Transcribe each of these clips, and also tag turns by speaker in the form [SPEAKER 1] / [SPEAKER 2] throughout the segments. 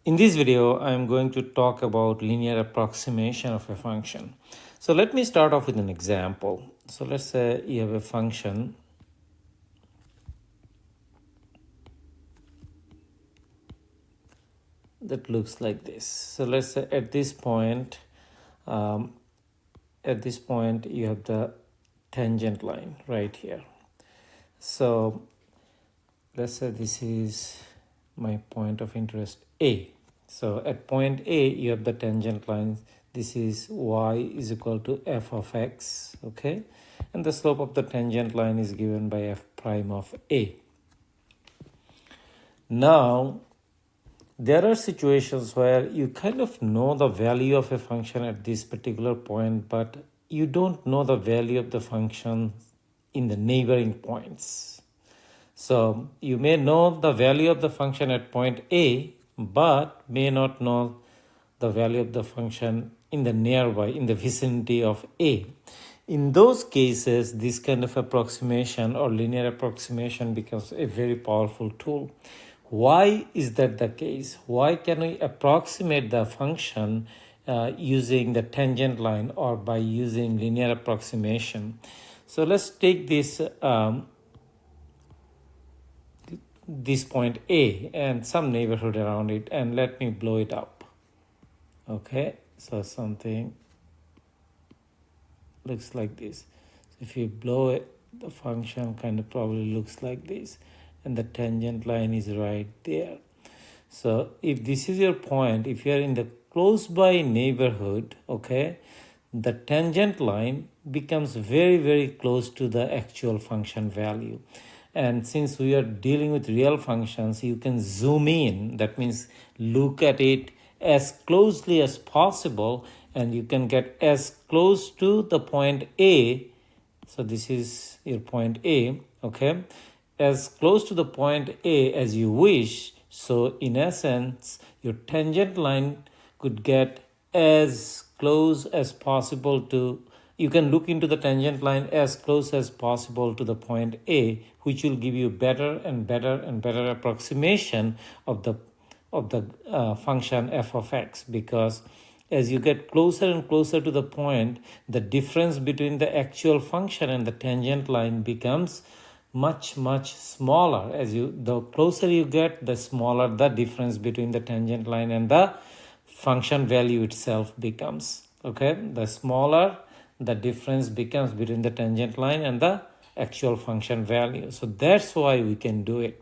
[SPEAKER 1] In this video, I'm going to talk about linear approximation of a function. So let me start off with an example. So let's say you have a function that looks like this. So let's say at this point you have the tangent line right here. So let's say this is my point of interest A. So at point A, you have the tangent line. This is y is equal to f of x, okay? And the slope of the tangent line is given by f prime of A. Now, there are situations where you kind of know the value of a function at this particular point, but you don't know the value of the function in the neighboring points. So you may know the value of the function at point A, but may not know the value of the function in the vicinity of A. In those cases, this kind of approximation or linear approximation becomes a very powerful tool. Why is that the case? Why can we approximate the function using the tangent line or by using linear approximation? So let's take this point A and some neighborhood around it, and let me blow it up. Okay, so something looks like this. So if you blow it, the function kind of probably looks like this, and the tangent line is right there. So if this is your point, if you are in the close by neighborhood, okay, the tangent line becomes very, very close to the actual function value. And since we are dealing with real functions, you can zoom in. That means look at it as closely as possible, and you can get as close to the point A. So this is your point A, okay? As close to the point A as you wish. So in essence, your tangent line could get as close as possible to, you can look into the tangent line as close as possible to the point A, which will give you better and better and better approximation of the function f of x, because as you get closer and closer to the point, the difference between the actual function and the tangent line becomes much smaller. The closer you get, the smaller the difference between the tangent line and the function value itself becomes. Okay, the smaller the difference becomes between the tangent line and the actual function value. So that's why we can do it.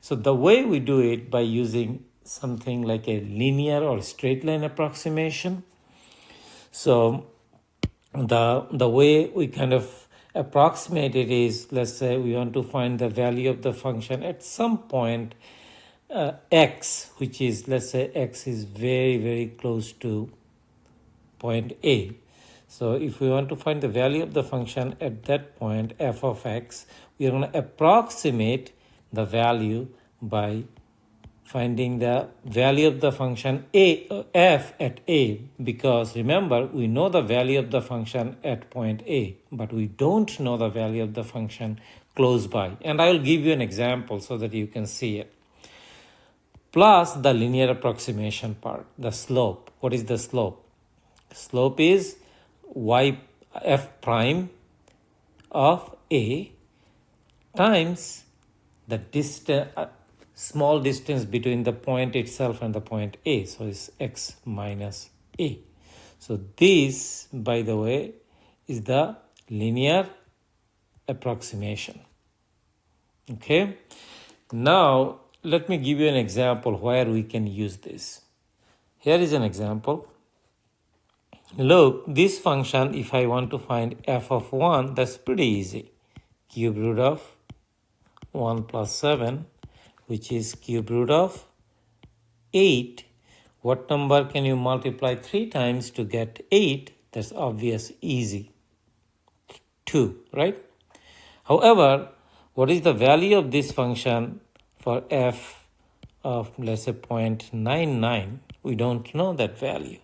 [SPEAKER 1] So the way we do it by using something like a linear or straight line approximation. So the way we kind of approximate it is, let's say we want to find the value of the function at some point x, which is, let's say x is very, very close to point A. So if we want to find the value of the function at that point, f of x, we are going to approximate the value by finding the value of the function f at A, because remember, we know the value of the function at point A, but we don't know the value of the function close by. And I will give you an example so that you can see it. Plus the linear approximation part, the slope. What is the slope? Slope is y f prime of A times the distance, small distance between the point itself and the point A. So it's x minus A. So this, by the way, is the linear approximation. Okay. Now, let me give you an example where we can use this. Here is an example. Look, this function, if I want to find f of 1, that's pretty easy. Cube root of 1 plus 7, which is cube root of 8. What number can you multiply 3 times to get 8? That's obvious, easy. 2, right? However, what is the value of this function for f of, let's say, 0.99? We don't know that value,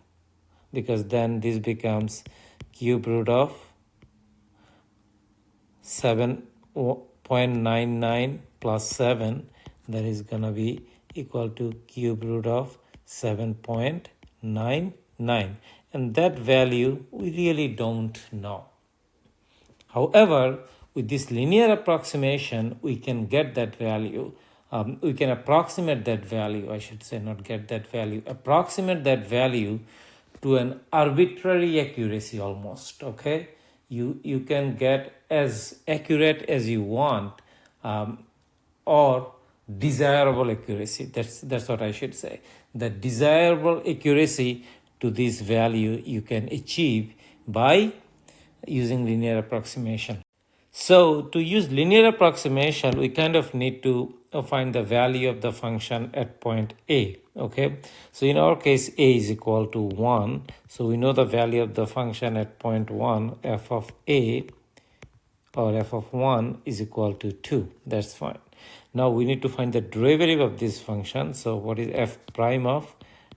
[SPEAKER 1] because then this becomes cube root of 7.99 plus 7, that is going to be equal to cube root of 7.99, and that value we really don't know. However, with this linear approximation, we can get that value. We can approximate that value, I should say, not get that value, approximate that value to an arbitrary accuracy almost, okay? You can get as accurate as you want, or desirable accuracy. That's what I should say. The desirable accuracy to this value you can achieve by using linear approximation. So to use linear approximation, we kind of need to find the value of the function at point A, okay? So in our case, A is equal to 1. So we know the value of the function at point 1, f of A, or f of 1 is equal to 2. That's fine. Now we need to find the derivative of this function. So what is f prime of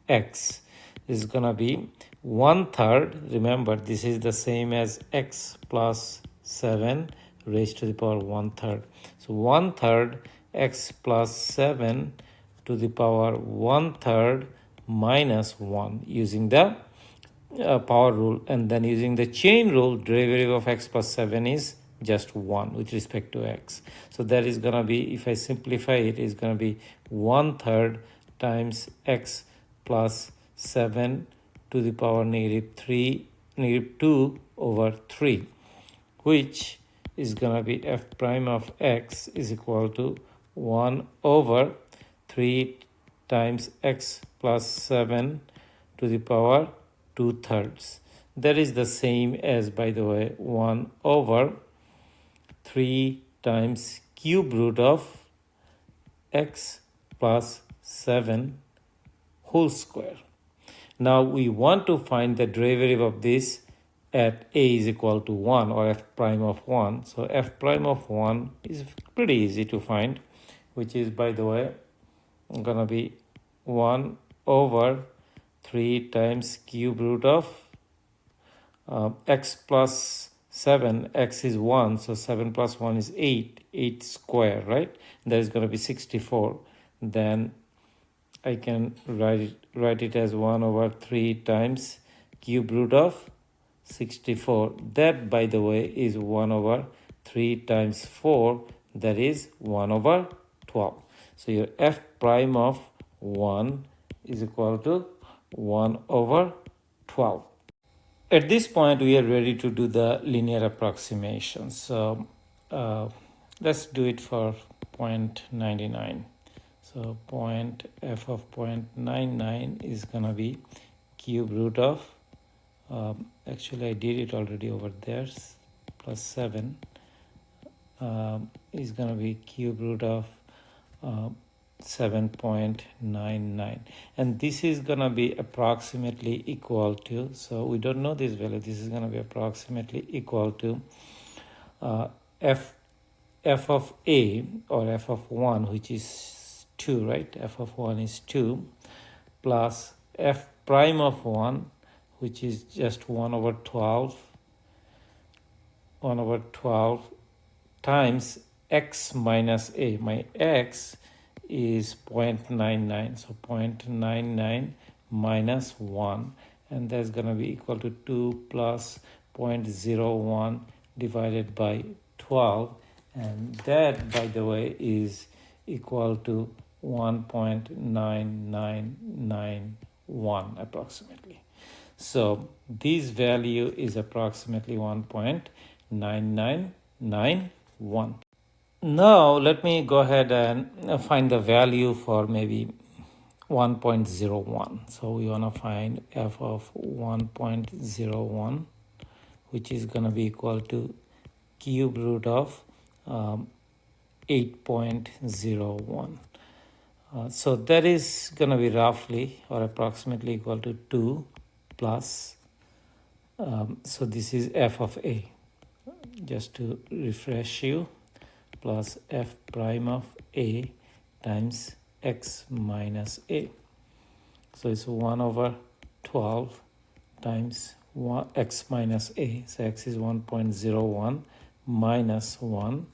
[SPEAKER 1] x? This is going to be 1/3. Remember, this is the same as x plus 7 raised to the power 1/3. So 1/3 x plus 7 to the power 1/3 minus 1 using the power rule, and then using the chain rule, derivative of x plus 7 is just 1 with respect to x. So that is going to be, if I simplify it, is going to be 1/3 times x plus 7 to the power -2 over 3, which is going to be f prime of x is equal to 1 over 3 times x plus 7 to the power 2/3. That is the same as, by the way, 1 over 3 times cube root of x plus 7 whole square. Now we want to find the derivative of this at a is equal to 1, or f prime of 1. So f prime of 1 is pretty easy to find, which is, by the way, going to be 1 over 3 times cube root of x plus 7. X is 1, so 7 plus 1 is 8 square, right? That is going to be 64. Then I can write it as 1 over 3 times cube root of 64. That, by the way, is 1 over 3 times 4. That is 1 over 12. So your f prime of 1 is equal to 1 over 12. At this point, we are ready to do the linear approximation. So let's do it for 0.99. So f of 0.99 is going to be cube root of, actually I did it already over there, plus 7 is going to be cube root of 7.99, and this is going to be approximately equal to, so we don't know this value, this is going to be approximately equal to f of a, or f of 1, which is 2, right? F of 1 is 2, plus f prime of 1, which is just 1 over 12 times x minus a. My x is 0.99, so 0.99 minus 1, and that's going to be equal to 2 plus 0.01 divided by 12, and that, by the way, is equal to 1.9991 approximately. So this value is approximately 1.9991. Now let me go ahead and find the value for maybe 1.01. So we want to find f of 1.01, which is going to be equal to cube root of 8.01. So that is going to be roughly or approximately equal to 2 plus, so this is f of a, just to refresh you, plus f prime of a times x minus a. So it's 1 over 12 times x minus a. So x is 1.01 minus 1.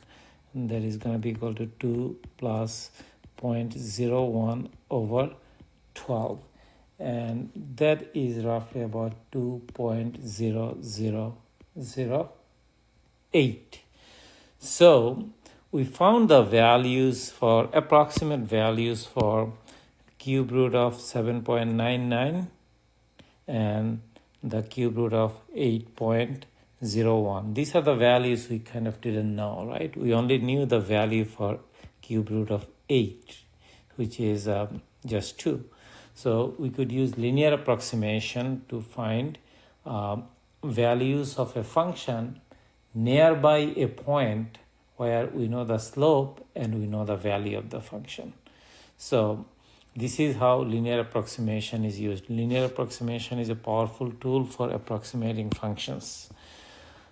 [SPEAKER 1] And that is going to be equal to 2 plus 0.01 over 12. and that is roughly about 2.0008. So we found the values for approximate values for cube root of 7.99 and the cube root of 8.01. These are the values we kind of didn't know, right? We only knew the value for cube root of 8, which is just 2. So we could use linear approximation to find values of a function nearby a point where we know the slope and we know the value of the function. So this is how linear approximation is used. Linear approximation is a powerful tool for approximating functions.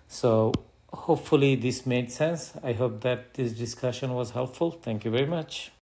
[SPEAKER 1] So hopefully this made sense. I hope that this discussion was helpful. Thank you very much.